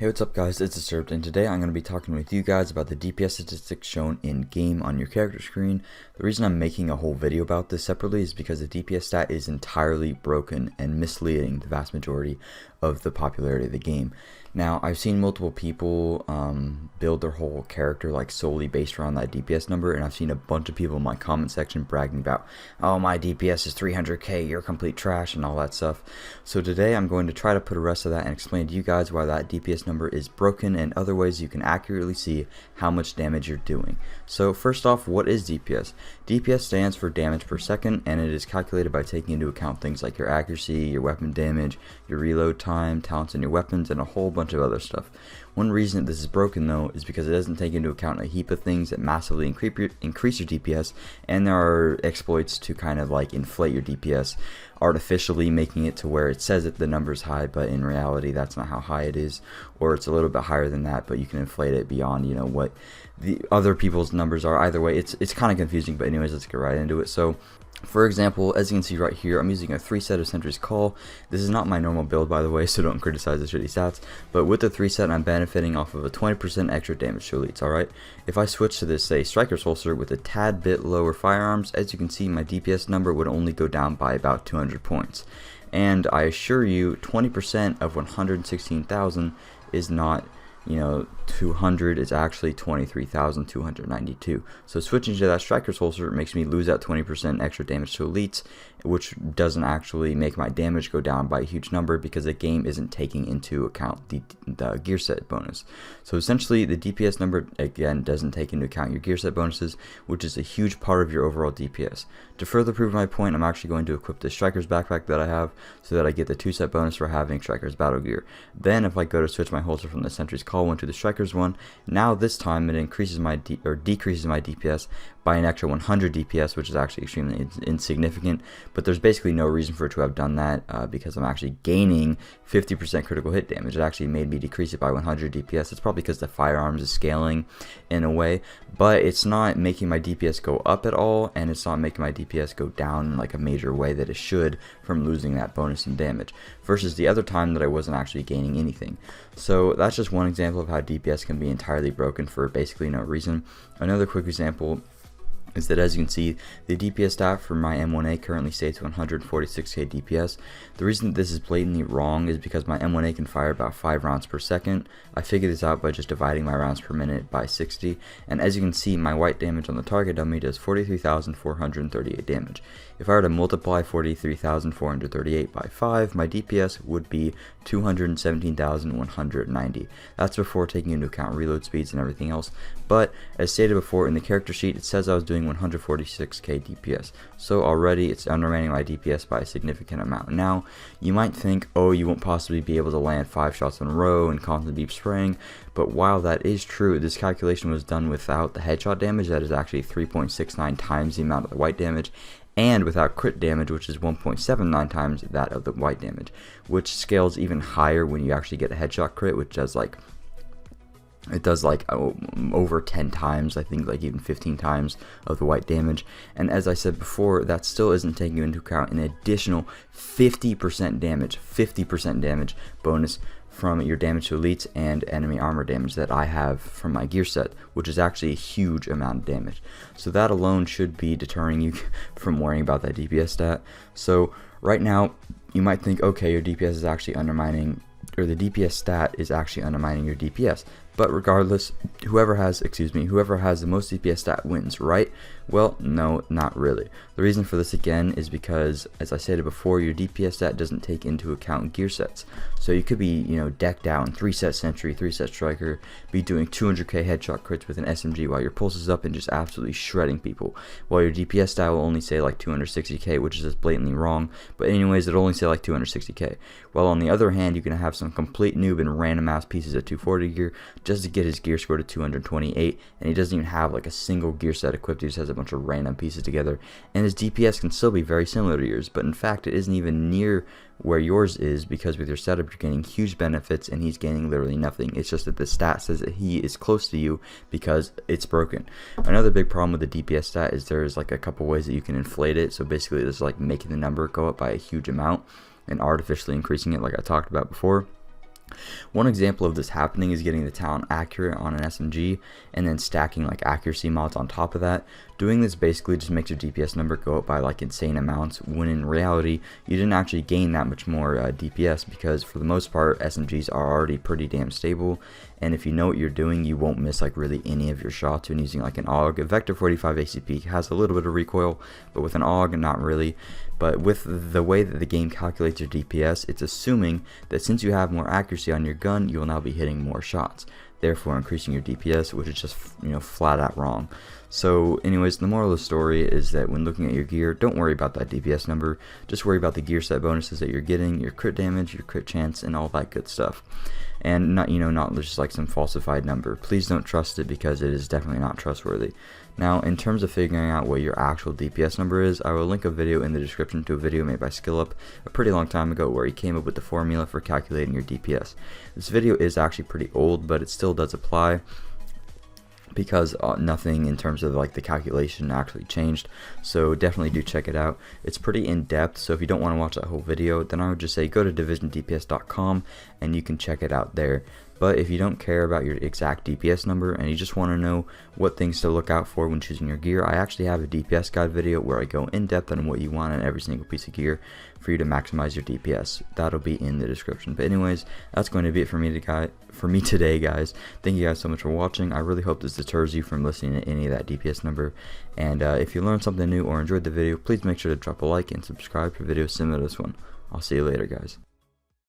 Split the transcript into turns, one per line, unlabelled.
Hey, what's up guys, it's Disturbed, and today I'm going to be talking with you guys about the DPS statistics shown in game on your character screen. The reason I'm making a whole video about this separately is because the DPS stat is entirely broken and misleading the vast majority of the popularity of the game. Now, I've seen multiple people build their whole character like solely based around that DPS number, and I've seen a bunch of people in my comment section bragging about, oh, my DPS is 300k, you're complete trash, and all that stuff. So today I'm going to try to put a rest of that and explain to you guys why that DPS number is broken and other ways you can accurately see how much damage you're doing. So first off, what is DPS? DPS stands for damage per second, and it is calculated by taking into account things like your accuracy, your weapon damage, your reload time, talents in your weapons, and a whole bunch of other stuff. One reason this is broken though is because it doesn't take into account a heap of things that massively increase your DPS, and there are exploits to kind of like inflate your DPS, artificially making it to where it says that the number is high, but in reality that's not how high it is, or it's a little bit higher than that, but you can inflate it beyond, you know, what the other people's numbers are. Either way, it's kind of confusing, but anyways, let's get right into it. So for example, as you can see right here, I'm using a 3 set of Sentry's Call. This is not my normal build, by the way, so don't criticize the shitty stats. But with the 3 set, I'm benefiting off of a 20% extra damage to elites, alright? If I switch to this, say, Striker's Holster with a tad bit lower firearms, as you can see, my DPS number would only go down by about 200 points. And I assure you, 20% of 116,000 is not, you know, 200, is actually 23,292. So switching to that Striker's Holster makes me lose that 20% extra damage to elites, which doesn't actually make my damage go down by a huge number because the game isn't taking into account the gear set bonus. So essentially the DPS number again doesn't take into account your gear set bonuses, which is a huge part of your overall DPS. To further prove my point, I'm actually going to equip the Striker's backpack that I have so that I get the 2 set bonus for having Striker's battle gear. Then if I go to switch my holster from the Sentry's Call one to the Striker's one, now this time it increases my decreases my DPS by an extra 100 DPS, which is actually extremely insignificant, but there's basically no reason for it to have done that because I'm actually gaining 50% critical hit damage. It actually made me decrease it by 100 DPS. It's probably because the firearms is scaling in a way, but it's not making my DPS go up at all, and it's not making my DPS go down in like a major way that it should from losing that bonus in damage, versus the other time that I wasn't actually gaining anything. So that's just one example of how DPS can be entirely broken for basically no reason. Another quick example is that, as you can see, the DPS stat for my M1A currently states 146k DPS. The reason this is blatantly wrong is because my M1A can fire about 5 rounds per second. I figured this out by just dividing my rounds per minute by 60, and as you can see, my white damage on the target dummy does 43,438 damage. If I were to multiply 43,438 by 5, my DPS would be 217,190. That's before taking into account reload speeds and everything else, but as stated before in the character sheet, it says I was doing 146k DPS, so already it's undermining my DPS by a significant amount. Now, you might think, oh, you won't possibly be able to land 5 shots in a row and constantly be spraying, but while that is true, this calculation was done without the headshot damage, that is actually 3.69 times the amount of the white damage, and without crit damage, which is 1.79 times that of the white damage, which scales even higher when you actually get a headshot crit, which does like over 10 times, I think like even 15 times of the white damage. And as I said before, that still isn't taking into account an additional 50% damage bonus from your damage to elites and enemy armor damage that I have from my gear set, which is actually a huge amount of damage. So that alone should be deterring you from worrying about that DPS stat. So right now you might think, okay, your DPS is actually undermining, or the DPS stat is actually undermining your DPS. But regardless, whoever has the most DPS stat wins, right? Well, no, not really. The reason for this again is because, as I stated before, your DPS stat doesn't take into account gear sets. So you could be, you know, decked out in 3 set Sentry, 3 set Striker, be doing 200k headshot crits with an SMG while your pulse is up and just absolutely shredding people, while your DPS stat will only say like 260k, which is just blatantly wrong. But anyways, it'll only say like 260k. While on the other hand, you can have some complete noob in random ass pieces at 240 gear just to get his gear score to 228, and he doesn't even have like a single gear set equipped. He just has a bunch of random pieces together, and his DPS can still be very similar to yours, but in fact it isn't even near where yours is, because with your setup you're getting huge benefits and he's gaining literally nothing. It's just that the stat says that he is close to you because it's broken. Another big problem with the DPS stat is there's like a couple ways that you can inflate it. So basically it's like making the number go up by a huge amount and artificially increasing it, like I talked about before. One example of this happening is getting the talent accurate on an SMG and then stacking like accuracy mods on top of that. Doing this basically just makes your DPS number go up by like insane amounts, when in reality you didn't actually gain that much more DPS, because for the most part SMGs are already pretty damn stable, and if you know what you're doing you won't miss like really any of your shots when using like an AUG. A Vector 45 ACP has a little bit of recoil, but with an AUG not really. But with the way that the game calculates your DPS, it's assuming that since you have more accuracy on your gun, you will now be hitting more shots, therefore increasing your DPS, which is just, you know, flat out wrong. So anyways, the moral of the story is that when looking at your gear, don't worry about that DPS number, just worry about the gear set bonuses that you're getting, your crit damage, your crit chance, and all that good stuff. And not just like some falsified number. Please don't trust it, because it is definitely not trustworthy. Now, in terms of figuring out what your actual DPS number is, I will link a video in the description to a video made by SkillUp a pretty long time ago where he came up with the formula for calculating your DPS. This video is actually pretty old, but it still does apply, because nothing in terms of like the calculation actually changed. So definitely do check it out. It's pretty in depth, so if you don't want to watch that whole video, then I would just say go to divisiondps.com and you can check it out there. But if you don't care about your exact DPS number and you just want to know what things to look out for when choosing your gear, I actually have a DPS guide video where I go in depth on what you want on every single piece of gear for you to maximize your DPS. That'll be in the description. But anyways, that's going to be it for me today, guys. Thank you guys so much for watching. I really hope this deters you from listening to any of that DPS number. And if you learned something new or enjoyed the video, please make sure to drop a like and subscribe for videos similar to this one. I'll see you later, guys.